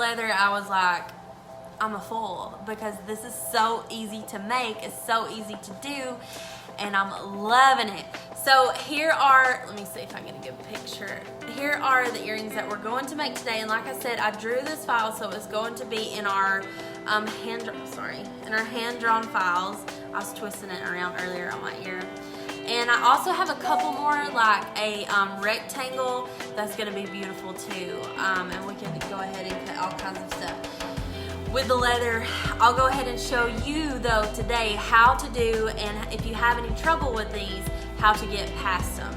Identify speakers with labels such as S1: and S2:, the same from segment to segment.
S1: leather, I was like, I'm a fool, because this is so easy to make, it's so easy to do, and I'm loving it. So here are, let me see if I can get a picture. Here are the earrings that we're going to make today, and like I said, I drew this file, so it's going to be in our hand-drawn files. I was twisting it around earlier on my ear. And I also have a couple more, like a rectangle that's going to be beautiful too. And we can go ahead and cut all kinds of stuff with the leather. I'll go ahead and show you though today how to do, and if you have any trouble with these, how to get past them.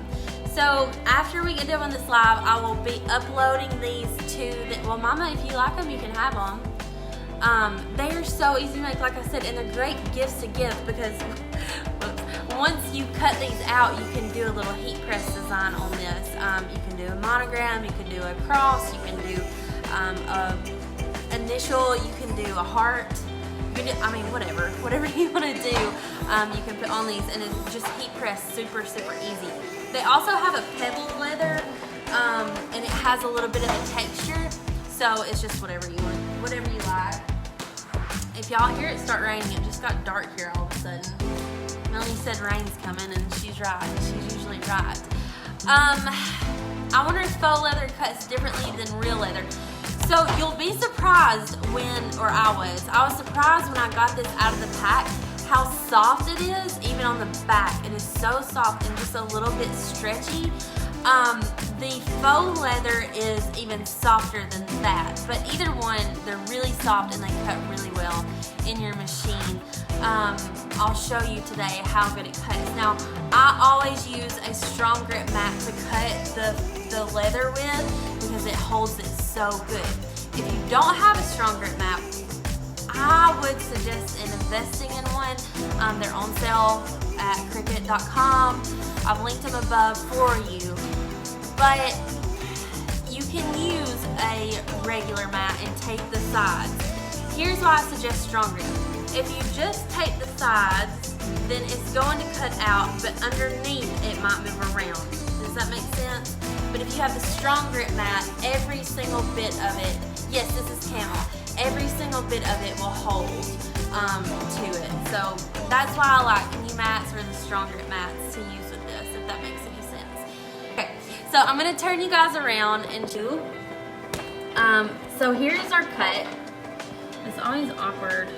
S1: So after we get done with this live, I will be uploading these to well, Mama, if you like them, you can have them. They are so easy to make, like I said, and they're great gifts to give, because once you cut these out, you can do a little heat press design on this. You can do a monogram, you can do a cross, you can do a initial, you can do a heart. You can do, I mean, whatever you want to do, you can put on these, and it's just heat press, super easy. They also have a pebbled leather, and it has a little bit of a texture, so it's just whatever you want, whatever you like. If y'all hear it start raining, it just got dark here all of a sudden. Melanie said rain's coming, and she's right. She's usually right. I wonder if faux leather cuts differently than real leather. So you'll be surprised I was surprised when I got this out of the pack, how soft it is, even on the back. It is so soft and just a little bit stretchy. The faux leather is even softer than that, but either one, they're really soft and they cut really well in your machine. I'll show you today how good it cuts. Now, I always use a strong grip mat to cut the leather with, because it holds it so good. If you don't have a strong grip mat, I would suggest investing in one. They're on sale at Cricut.com. I've linked them above for you. But you can use a regular mat and take the sides. Here's why I suggest strong grip. If you just take the sides, then it's going to cut out, but underneath it might move around. Does that make sense? But if you have the strong grip mat, every single bit of it, yes, this is camel, every single bit of it will hold to it. So that's why I like new mats or the strong grip mats to use with this, if that makes any sense. Okay, so I'm going to turn you guys around into, so here's our cut. It's always awkward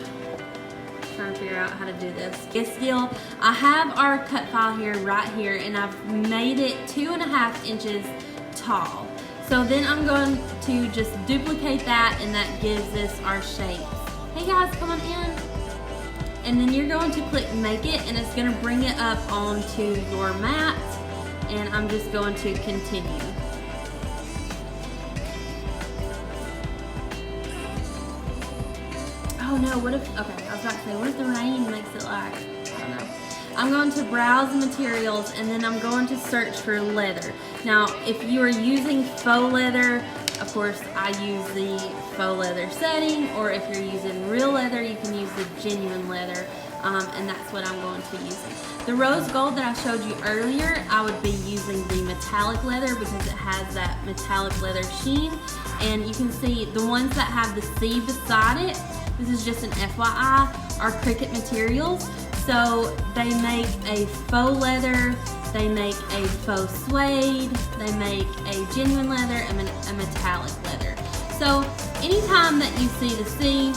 S1: trying to figure out how to do this. Yes, deal. I have our cut file here, right here, and I've made it 2.5 inches tall. So then I'm going to just duplicate that, and that gives us our shape. Hey guys, come on in. And then you're going to click make it, and it's going to bring it up onto your mat, and I'm just going to continue. Oh no, what if, okay, I was about to say, what if the rain makes it like, I don't know. I'm going to browse the materials, and then I'm going to search for leather. Now, if you are using faux leather, of course, I use the faux leather setting, or if you're using real leather, you can use the genuine leather, and that's what I'm going to be using. The rose gold that I showed you earlier, I would be using the metallic leather because it has that metallic leather sheen, and you can see the ones that have the C beside it, this is just an FYI, are Cricut materials. So they make a faux leather, they make a faux suede, they make a genuine leather, and a metallic leather. So anytime that you see the C,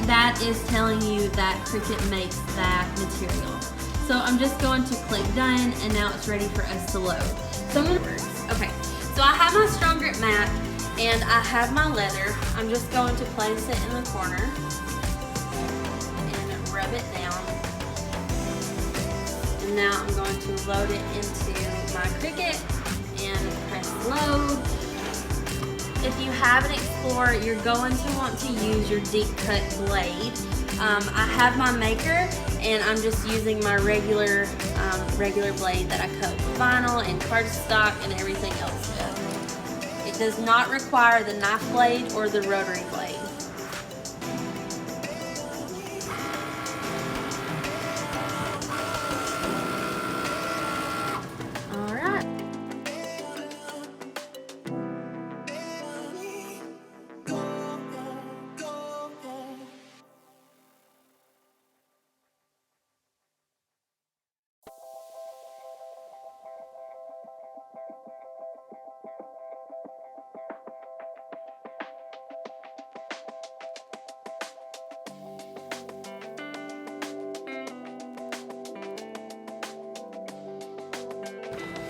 S1: that is telling you that Cricut makes that material. So I'm just going to click done, and now it's ready for us to load. So I'm going to, okay, so I have my strong grip mat, and I have my leather. I'm just going to place it in the corner and rub it down. And now I'm going to load it into my Cricut and press load. If you have an Explorer, you're going to want to use your deep cut blade. I have my maker, and I'm just using my regular blade that I cut with vinyl and cardstock and everything else with. It does not require the knife blade or the rotary blade.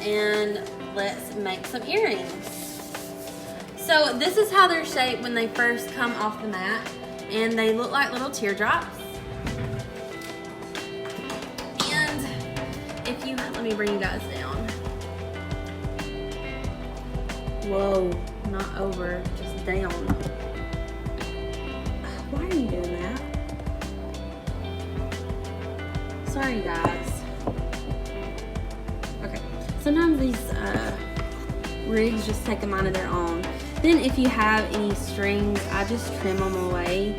S1: and let's make some earrings. So this is how they're shaped when they first come off the mat, and they look like little teardrops. And if you, let me bring you guys down. Whoa, not over, just down. Why are you doing that? Sorry guys. Okay, sometimes these rigs just take a mind of their own. Then if you have any strings, I just trim them away.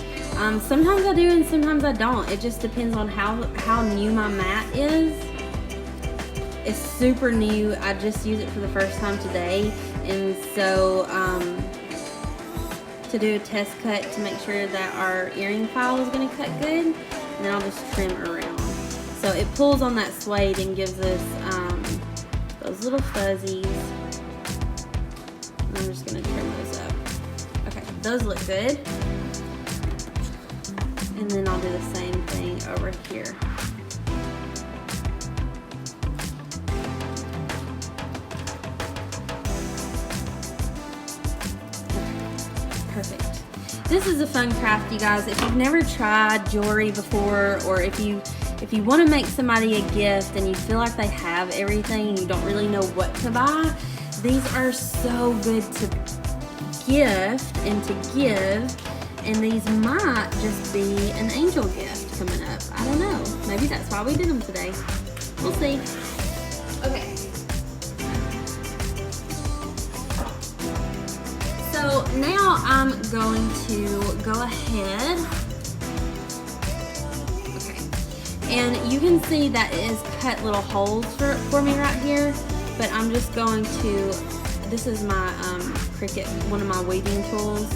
S1: Sometimes I do and sometimes I don't. It just depends on how new my mat is. It's super new. I just used it for the first time today. And so to do a test cut to make sure that our earring file is going to cut good, and then I'll just trim around. So it pulls on that suede and gives us those little fuzzies. And I'm just going to trim those up. Okay, those look good. And then I'll do the same thing over here. Perfect. This is a fun craft, you guys. If you've never tried jewelry before, or if you want to make somebody a gift and you feel like they have everything and you don't really know what to buy, these are so good to gift and to give, and these might just be an angel gift coming up. I don't know. Maybe that's why we did them today. We'll see. Okay. So now I'm going to go ahead. Okay. And you can see that it has cut little holes for me right here, but I'm just going to, this is my Cricut, one of my weaving tools,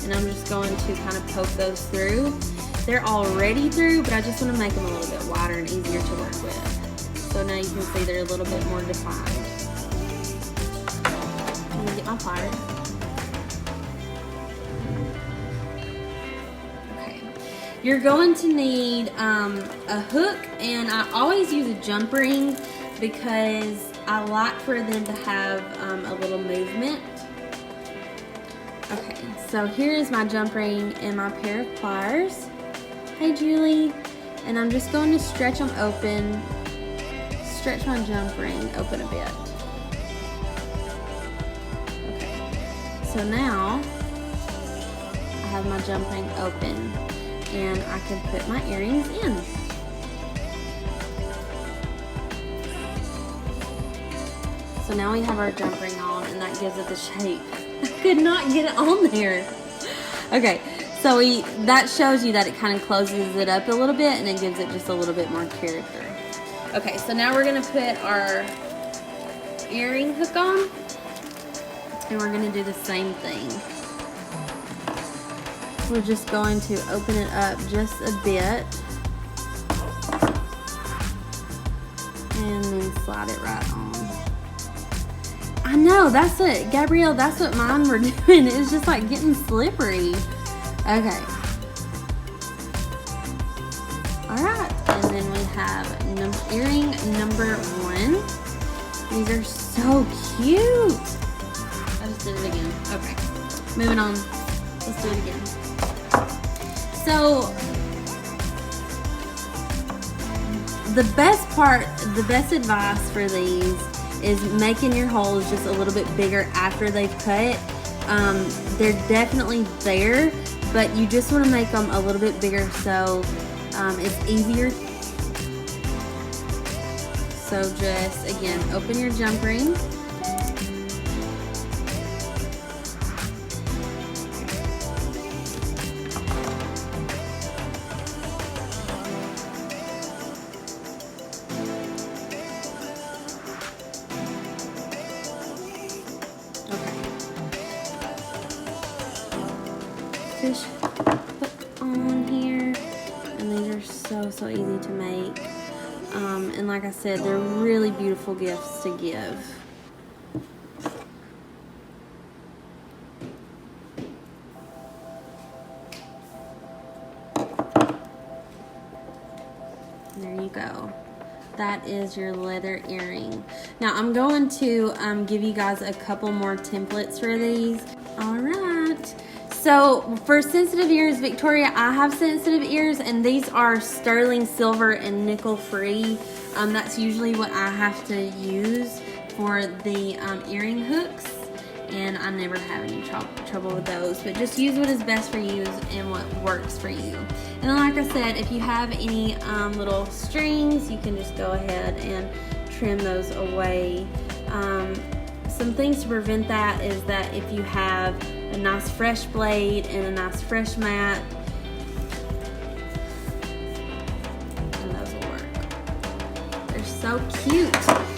S1: and I'm just going to kind of poke those through. They're already through, but I just want to make them a little bit wider and easier to work with. So now you can see they're a little bit more defined. I'm going to get my pliers. You're going to need a hook, and I always use a jump ring because I like for them to have a little movement. Okay, so here is my jump ring and my pair of pliers. Hey Julie. And I'm just going to stretch them open, stretch my jump ring open a bit. Okay, so now I have my jump ring open, and I can put my earrings in. So now we have our jump ring on, and that gives it the shape. I could not get it on there. Okay, so that shows you that it kind of closes it up a little bit, and it gives it just a little bit more character. Okay, so now we're gonna put our earring hook on, and we're gonna do the same thing. We're just going to open it up just a bit and then slide it right on. I know, that's it, Gabrielle, that's what mine were doing. It's just like getting slippery. Okay. Alright, and then we have earring number 1. These are so cute. I just did it again. Okay, moving on. Let's do it again. So, the best advice for these is making your holes just a little bit bigger after they've cut. They're definitely there, but you just want to make them a little bit bigger so it's easier. So just, again, open your jump ring. Fish hook on here, and these are so easy to make, and like I said, they're really beautiful gifts to give. There you go. that is your leather earring. Now I'm going to give you guys a couple more templates for these. All right. So for sensitive ears, Victoria, I have sensitive ears, and these are sterling silver and nickel free. That's usually what I have to use for the earring hooks, and I never have any trouble with those. But just use what is best for you and what works for you. And then, like I said, if you have any little strings, you can just go ahead and trim those away. Some things to prevent that is that if you have a nice fresh blade and a nice fresh mat, and those will work. They're so cute.